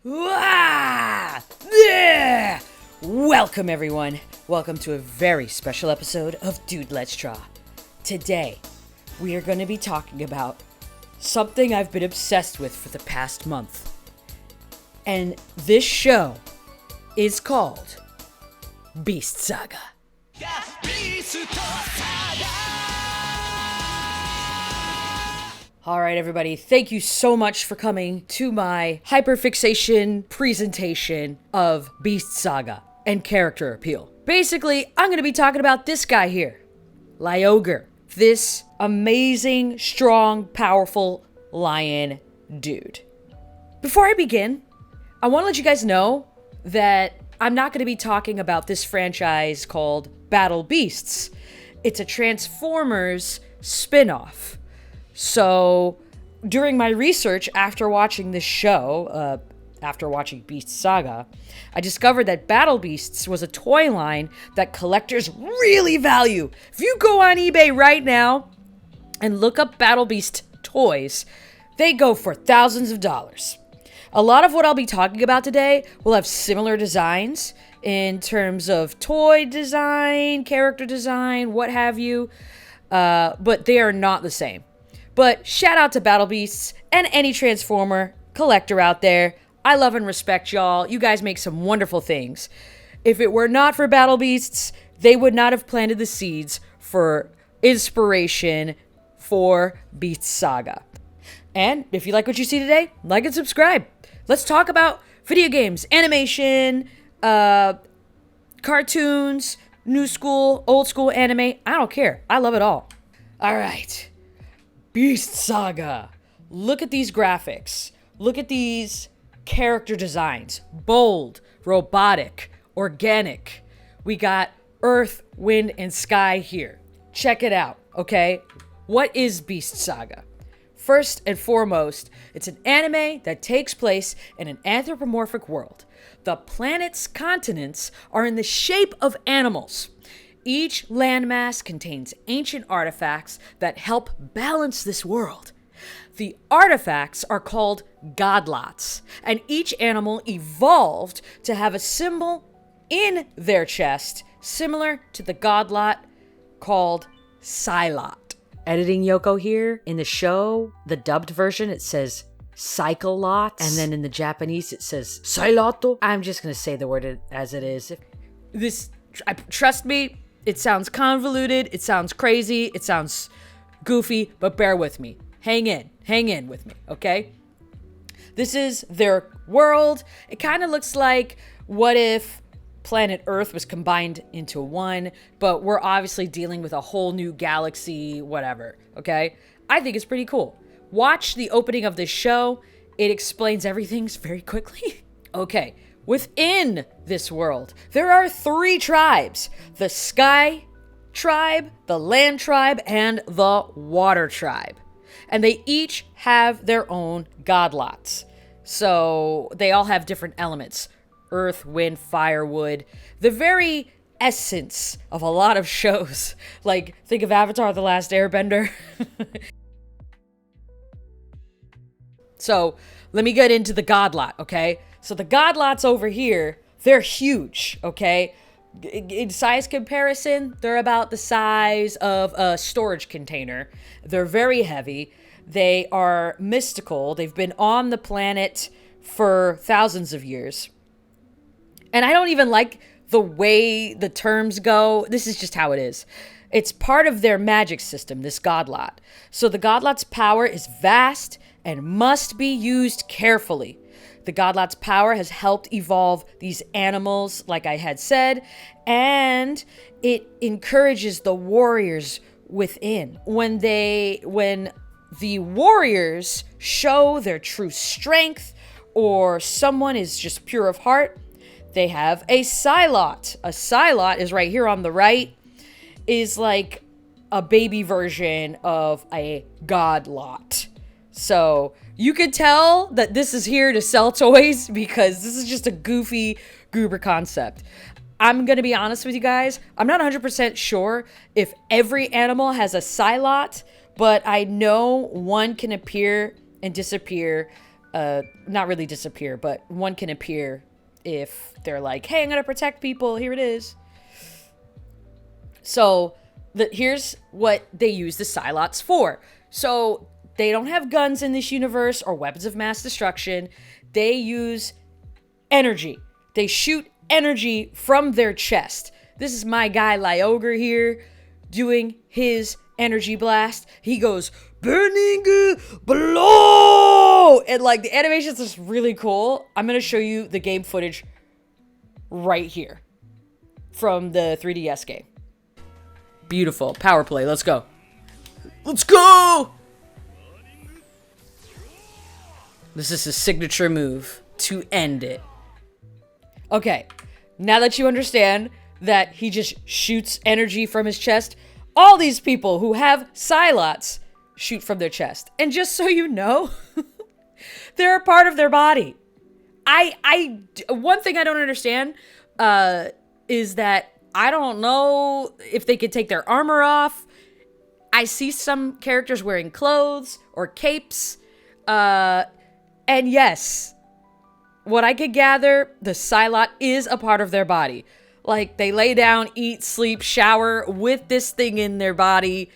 Ah! Yeah! Welcome, everyone. Welcome to a very special episode of Dude Let's Draw. Today, we are going to be talking about something I've been obsessed with for the past month. And this show is called Beast Saga. Alright, everybody, thank you so much for coming to my hyperfixation presentation of Beast Saga and character appeal. Basically, I'm going to be talking about this guy here, Liogre. This amazing, strong, powerful lion dude. Before I begin, I want to let you guys know that I'm not going to be talking about this franchise called Battle Beasts. It's a Transformers spin-off. So, during my research after watching this show, after watching Beast Saga, I discovered that Battle Beasts was a toy line that collectors really value. If you go on eBay right now and look up Battle Beast toys, they go for thousands of dollars. A lot of what I'll be talking about today will have similar designs in terms of toy design, character design, what have you, but they are not the same. But shout out to Battle Beasts and any Transformer collector out there. I love and respect y'all. You guys make some wonderful things. If it were not for Battle Beasts, they would not have planted the seeds for inspiration for Beast Saga. And if you like what you see today, like and subscribe. Let's talk about video games, animation, cartoons, new school, old school anime. I don't care. I love it all. All right. Beast Saga. Look at these graphics. Look at these character designs. Bold, robotic, organic. We got earth, wind, and sky here. Check it out, okay? What is Beast Saga? First and foremost, it's an anime that takes place in an anthropomorphic world. The planet's continents are in the shape of animals. Each landmass contains ancient artifacts that help balance this world. The artifacts are called godlots, and each animal evolved to have a symbol in their chest similar to the godlot called Psylot. Editing Yoko here. In the show, the dubbed version, it says Cyclot, and then in the Japanese, it says Psyloto. I'm just going to say the word as it is. Trust me, it sounds convoluted, it sounds crazy, it sounds goofy, but bear with me. Hang in with me, okay? This is their world. It kind of looks like what if planet Earth was combined into one, but we're obviously dealing with a whole new galaxy, whatever, okay? I think it's pretty cool. Watch the opening of this show. It explains everything very quickly. Okay. Within this world, there are 3 tribes: the Sky Tribe, the Land Tribe, and the Water Tribe. And they each have their own godlots. So they all have different elements: earth, wind, fire, wood. The very essence of a lot of shows. Like, think of Avatar: The Last Airbender. So, let me get into the godlot, okay? So the godlots over here, they're huge, okay? In size comparison, they're about the size of a storage container. They're very heavy. They are mystical. They've been on the planet for thousands of years. And I don't even like the way the terms go. This is just how it is. It's part of their magic system, this godlot. So the godlot's power is vast and must be used carefully. The godlot's power has helped evolve these animals, like I had said, and it encourages the warriors within. When the warriors show their true strength, or someone is just pure of heart, they have a Psylot. A Psylot is right here on the right, is like a baby version of a godlot. So you could tell that this is here to sell toys because this is just a goofy, goober concept. I'm going to be honest with you guys. I'm not 100% sure if every animal has a Psylot, but I know one can appear and disappear not really disappear, but one can appear if they're like, hey, I'm gonna protect people, here it is. So here's what they use the Psylots for. So they don't have guns in this universe or weapons of mass destruction. They use energy. They shoot energy from their chest. This is my guy Liogre here doing his energy blast. He goes, burning blow! And like the animation's just really cool. I'm gonna show you the game footage right here from the 3DS game. Beautiful. Power play. Let's go. Let's go! This is his signature move to end it. Okay, now that you understand that he just shoots energy from his chest, all these people who have Psylots shoot from their chest. And just so you know, they're a part of their body. One thing I don't understand is that I don't know if they could take their armor off. I see some characters wearing clothes or capes. And yes, what I could gather, the Psylot is a part of their body. Like, they lay down, eat, sleep, shower with this thing in their body.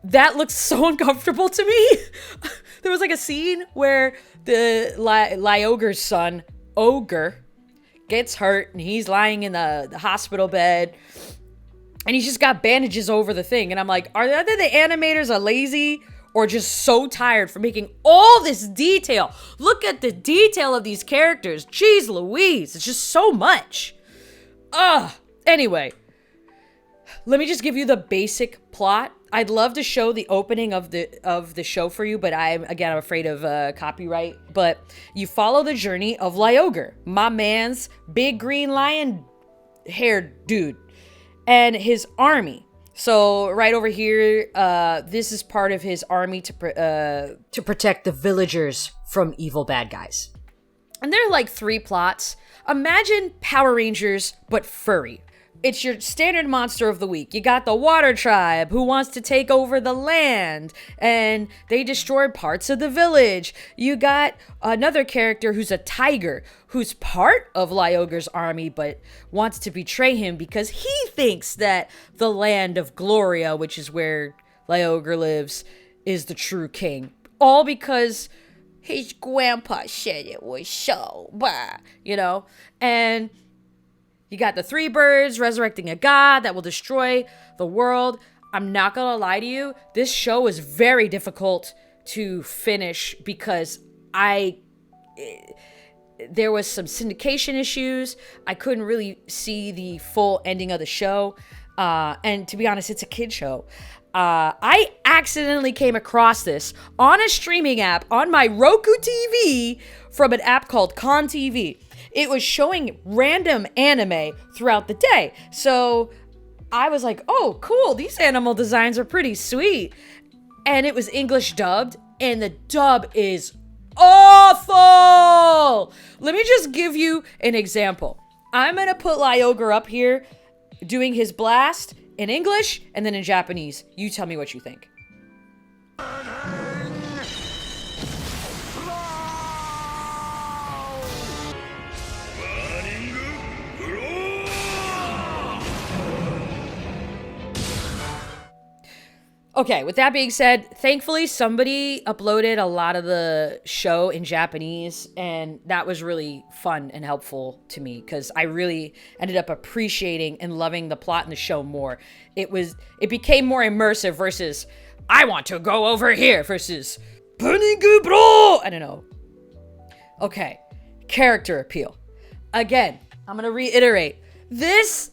That looks so uncomfortable to me. There was like a scene where the Liogre's son, Ogre, gets hurt and he's lying in the hospital bed. And he's just got bandages over the thing. And I'm like, are either the animators are lazy or just so tired for making all this detail? Look at the detail of these characters. Jeez Louise, it's just so much. Anyway, let me just give you the basic plot. I'd love to show the opening of the show for you, but I'm afraid of copyright. But you follow the journey of Liogre, my man's big green lion haired dude, and his army. So right over here, this is part of his army to protect the villagers from evil bad guys. And there are like 3 plots. Imagine Power Rangers, but furry. It's your standard monster of the week. You got the Water Tribe, who wants to take over the land, and they destroy parts of the village. You got another character who's a tiger, who's part of Liogre's army, but wants to betray him because he thinks that the land of Gloria, which is where Liogre lives, is the true king. All because his grandpa said it was so, you know? And you got the 3 birds resurrecting a god that will destroy the world. I'm not gonna lie to you, this show is very difficult to finish because there was some syndication issues. I couldn't really see the full ending of the show. And to be honest, it's a kid show. I accidentally came across this on a streaming app on my Roku TV from an app called Con TV. It was showing random anime throughout the day. So I was like, oh, cool. These animal designs are pretty sweet. And it was English dubbed, and the dub is awful. Let me just give you an example. I'm going to put Liogre up here doing his blast in English and then in Japanese. You tell me what you think. Okay, with that being said, thankfully somebody uploaded a lot of the show in Japanese, and that was really fun and helpful to me because I really ended up appreciating and loving the plot in the show more. It became more immersive versus I want to go over here versus Panigu bro. I don't know. Okay, character appeal. Again, I'm gonna reiterate. This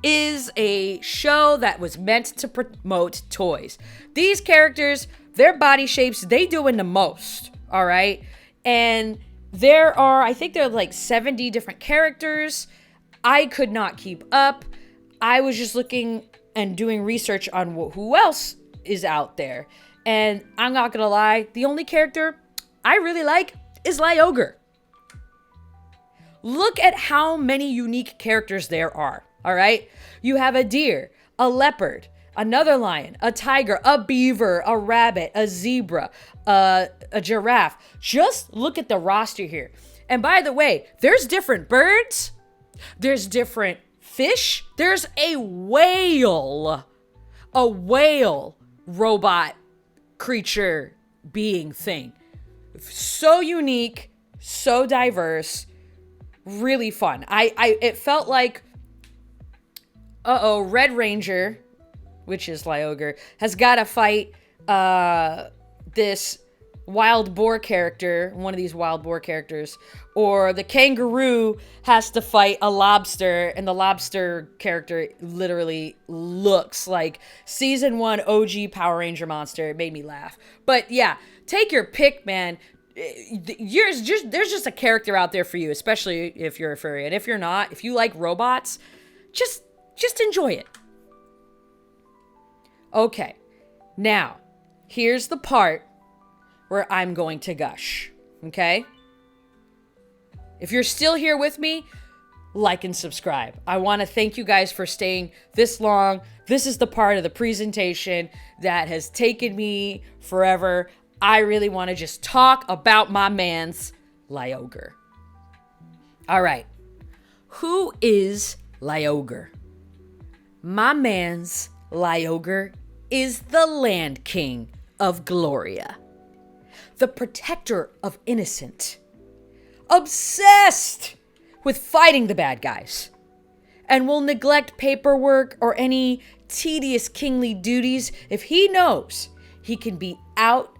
is a show that was meant to promote toys. These characters, their body shapes, they doing the most, all right? And I think there are like 70 different characters. I could not keep up. I was just looking and doing research on who else is out there. And I'm not gonna lie, the only character I really like is Liogre. Look at how many unique characters there are. All right, you have a deer, a leopard, another lion, a tiger, a beaver, a rabbit, a zebra, a giraffe. Just look at the roster here. And by the way, there's different birds. There's different fish. There's a whale robot creature being thing. So unique, so diverse, really fun. It felt like, Red Ranger, which is Liogre, has got to fight this wild boar character, one of these wild boar characters, or the kangaroo has to fight a lobster, and the lobster character literally looks like season 1 OG Power Ranger monster. It made me laugh. But yeah, take your pick, man. There's just a character out there for you, especially if you're a furry. And if you're not, if you like robots, just enjoy it. Okay, now here's the part where I'm going to gush, okay? If you're still here with me, like and subscribe. I want to thank you guys for staying this long. This is the part of the presentation that has taken me forever. I really want to just talk about my man's Liogre. All right, who is Liogre? My man's Liogre is the Land King of Gloria, the protector of innocent, obsessed with fighting the bad guys, and will neglect paperwork or any tedious kingly duties if he knows he can be out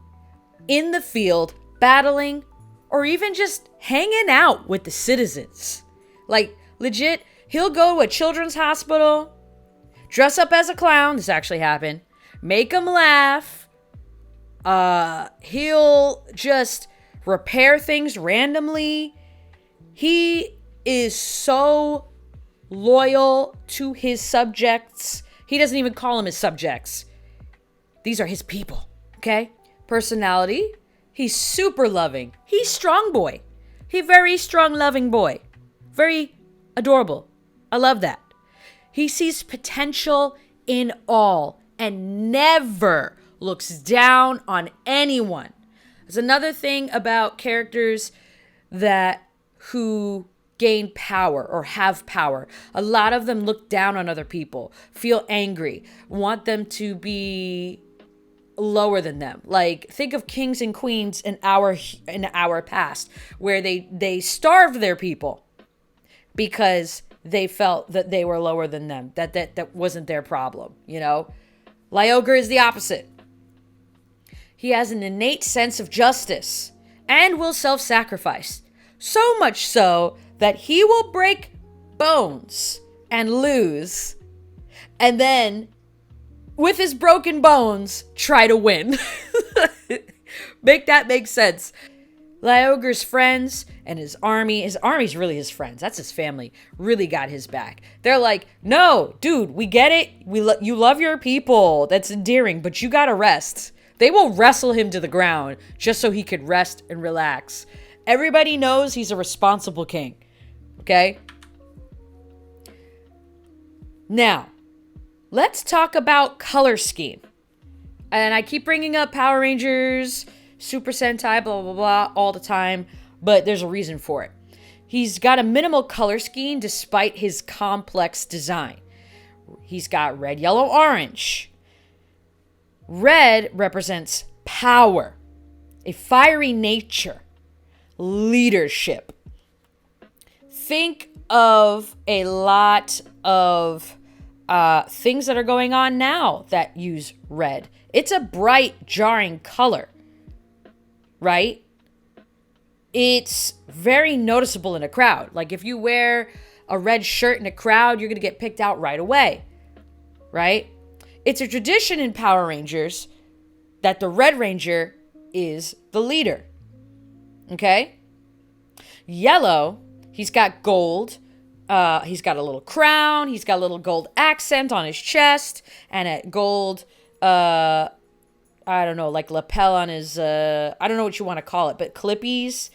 in the field battling or even just hanging out with the citizens. Like, legit, he'll go to a children's hospital, dress up as a clown. This actually happened. Make them laugh. He'll just repair things randomly. He is so loyal to his subjects. He doesn't even call them his subjects. These are his people, okay? Personality, he's super loving. He's strong boy. He very strong, loving boy. Very adorable. I love that. He sees potential in all and never looks down on anyone. There's another thing about characters who gain power or have power. A lot of them look down on other people, feel angry, want them to be lower than them. Like, think of kings and queens in our past, where they starved their people because they felt that they were lower than them, that wasn't their problem, you know? Liogre is the opposite. He has an innate sense of justice and will self-sacrifice. So much so that he will break bones and lose, and then, with his broken bones, try to win. Make that make sense. Liogre's friends and his army's really his friends. That's his family. Really got his back. They're like, no, dude, we get it. You love your people. That's endearing, but you gotta rest. They will wrestle him to the ground just so he could rest and relax. Everybody knows he's a responsible king. Okay? Now, let's talk about color scheme. And I keep bringing up Power Rangers, Super Sentai, blah, blah, blah, all the time, but there's a reason for it. He's got a minimal color scheme despite his complex design. He's got red, yellow, orange. Red represents power, a fiery nature, leadership. Think of a lot of things that are going on now that use red. It's a bright, jarring color, right? It's very noticeable in a crowd. Like, if you wear a red shirt in a crowd, you're going to get picked out right away, right? It's a tradition in Power Rangers that the Red Ranger is the leader, okay? Yellow, he's got gold. He's got a little crown. He's got a little gold accent on his chest and a gold, I don't know, like lapel on his, I don't know what you want to call it, but clippies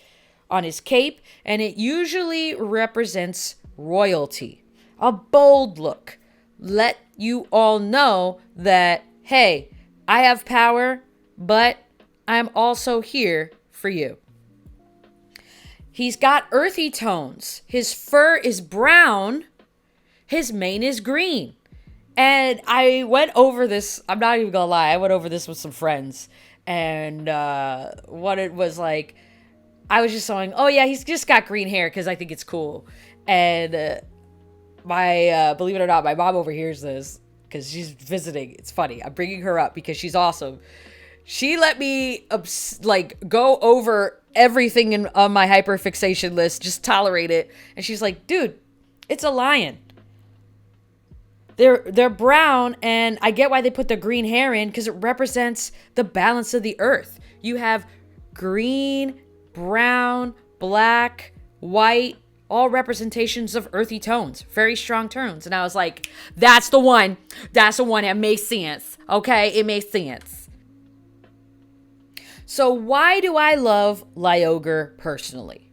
on his cape. And it usually represents royalty, a bold look, let you all know that, hey, I have power, but I'm also here for you. He's got earthy tones. His fur is brown. His mane is green. And I went over this, I'm not even gonna lie, I went over this with some friends. And what it was like, I was just saying, oh yeah, he's just got green hair because I think it's cool. And believe it or not, my mom overhears this because she's visiting. It's funny. I'm bringing her up because she's awesome. She let me go over everything on my hyperfixation list, just tolerate it. And she's like, dude, it's a lion. They're brown, and I get why they put the green hair in because it represents the balance of the earth. You have green, brown, black, white, all representations of earthy tones, very strong tones. And I was like, that's the one. That's the one. It makes sense. Okay, it makes sense. So why do I love Liogre personally?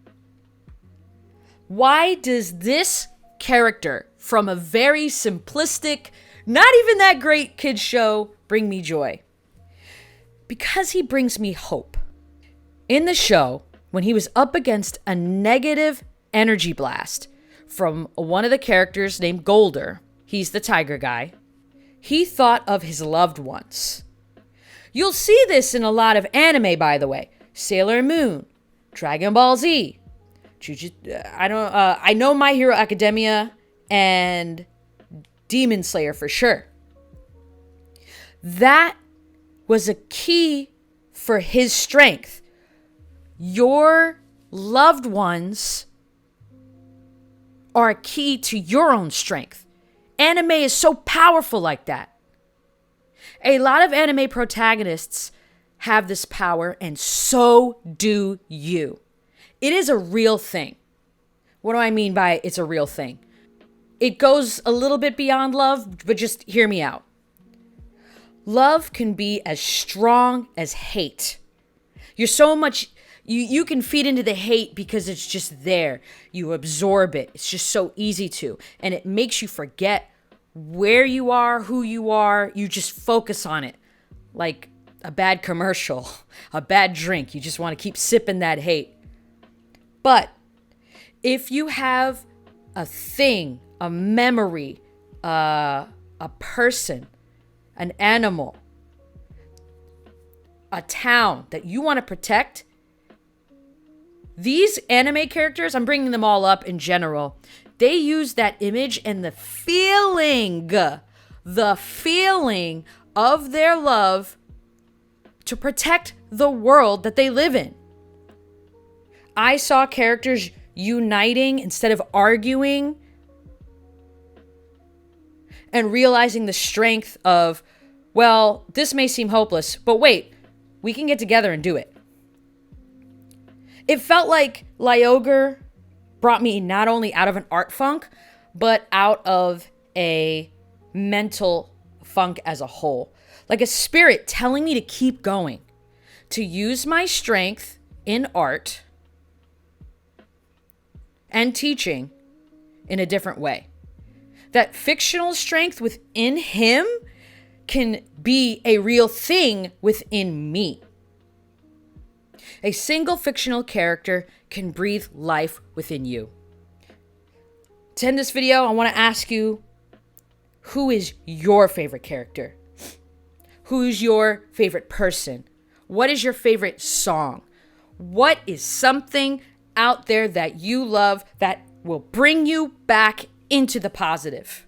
Why does this character from a very simplistic, not even that great kids show bring me joy? Because he brings me hope. In the show, when he was up against a negative energy blast from one of the characters named Golder, he's the tiger guy, he thought of his loved ones. You'll see this in a lot of anime, by the way. Sailor Moon, Dragon Ball Z, I know My Hero Academia and Demon Slayer for sure. That was a key for his strength. Your loved ones are a key to your own strength. Anime is so powerful like that. A lot of anime protagonists have this power, and so do you. It is a real thing. What do I mean by it's a real thing? It goes a little bit beyond love, but just hear me out. Love can be as strong as hate. You're so much, you can feed into the hate because it's just there. You absorb it. It's just so easy to. And it makes you forget where you are, who you are. You just focus on it. Like a bad commercial, a bad drink. You just want to keep sipping that hate. But if you have a thing, a memory, a person, an animal, a town that you want to protect, these anime characters, I'm bringing them all up in general, they use that image and the feeling of their love to protect the world that they live in. I saw characters uniting instead of arguing and realizing the strength of, well, this may seem hopeless, but wait, we can get together and do it. It felt like Liogre brought me not only out of an art funk, but out of a mental funk as a whole. Like a spirit telling me to keep going, to use my strength in art and teaching in a different way. That fictional strength within him can be a real thing within me. A single fictional character can breathe life within you. To end this video, I want to ask you, who is your favorite character? Who's your favorite person? What is your favorite song? What is something out there that you love that will bring you back into the positive?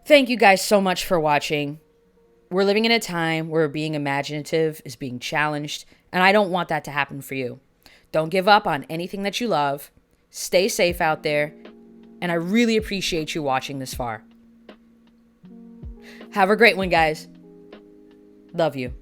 Thank you guys so much for watching. We're living in a time where being imaginative is being challenged, and I don't want that to happen for you. Don't give up on anything that you love. Stay safe out there, and I really appreciate you watching this far. Have a great one, guys. Love you.